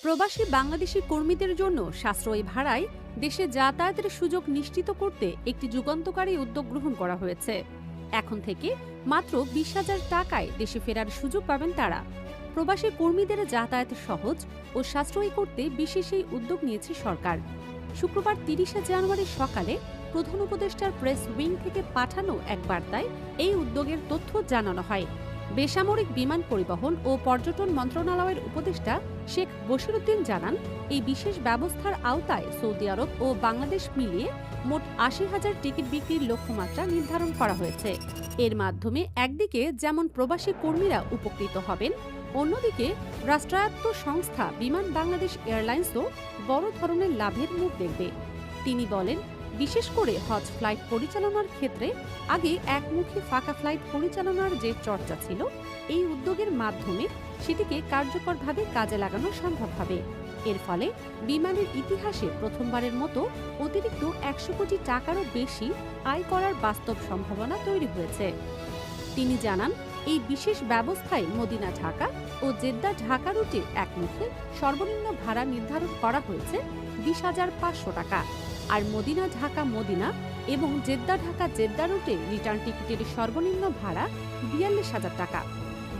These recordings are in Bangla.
প্রবাসী বাংলাদেশি কর্মীদের জন্য সাশ্রয়ী ভাড়ায় দেশে যাতায়াতের সুযোগ নিশ্চিত করতে একটি যুগান্তকারী উদ্যোগ গ্রহণ করা হয়েছে। এখন থেকে মাত্র 20,000 টাকায় দেশে ফেরার সুযোগ পাবেন তারা। প্রবাসী কর্মীদের যাতায়াত সহজ ও সাশ্রয়ী করতে বিশেষ এই উদ্যোগ নিয়েছে সরকার। শুক্রবার 30শে জানুয়ারি সকালে প্রধান উপদেষ্টার প্রেস উইং থেকে পাঠানো এক বার্তায় এই উদ্যোগের তথ্য জানানো হয়। বেসামরিক বিমান পরিবহন ও পর্যটন মন্ত্রণালয়ের উপদেষ্টা শেখ বশিরউদ্দিন জানান, এই বিশেষ ব্যবস্থার আওতায় সৌদি আরব ও বাংলাদেশ মিলিয়ে মোট 80,000 টিকিট বিক্রির লক্ষ্যমাত্রা নির্ধারণ করা হয়েছে। এর মাধ্যমে একদিকে যেমন প্রবাসী কর্মীরা উপকৃত হবেন, অন্যদিকে রাষ্ট্রায়ত্ত সংস্থা বিমান বাংলাদেশ এয়ারলাইন্সও বড় ধরনের লাভের মুখ দেখবে। তিনি বলেন, বিশেষ করে হজ ফ্লাইট পরিচালনার ক্ষেত্রে আগে একমুখী ফাঁকা ফ্লাইট পরিচালনার যে চর্চা ছিল, এই উদ্যোগের মাধ্যমে সেটিকে কার্যকরভাবে কাজে লাগানো সম্ভব হবে। এর ফলে বিমানের ইতিহাসে প্রথমবারের মতো অতিরিক্ত 100 কোটি টাকারও বেশি আয় করার বাস্তব সম্ভাবনা তৈরি হয়েছে। তিনি জানান, এই বিশেষ ব্যবস্থায় মদিনা ঢাকা ও জেদ্দা ঢাকা রুটে একমুখে সর্বনিম্ন ভাড়া নির্ধারণ করা হয়েছে 20,500 টাকা, আর মদিনা ঢাকা মদিনা এবং জেদ্দা ঢাকা জেদ্দা রুটে রিটার্ন টিকিটের সর্বনিম্ন ভাড়া 42,000 টাকা।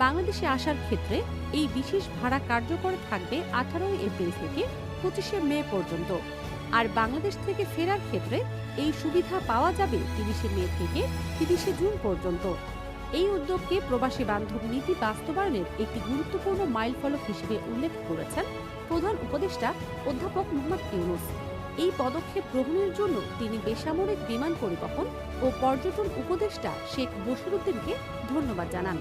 বাংলাদেশে আসার ক্ষেত্রে এই বিশেষ ভাড়া কার্যকর থাকবে 18 এপ্রিল থেকে 25শে মে পর্যন্ত, আর বাংলাদেশ থেকে ফেরার ক্ষেত্রে এই সুবিধা পাওয়া যাবে 30শে মে থেকে 30শে জুন পর্যন্ত। এই উদ্যোগকে প্রবাসী বান্ধব নীতি বাস্তবায়নের একটি গুরুত্বপূর্ণ মাইলফলক হিসেবে উল্লেখ করেছেন প্রধান উপদেষ্টা অধ্যাপক মোহাম্মদ ইউনূস। এই পদক্ষেপ গ্রহণের জন্য তিনি বেসামরিক বিমান পরিবহন ও পর্যটন উপদেষ্টা শেখ বশিরউদ্দিনকে ধন্যবাদ জানান।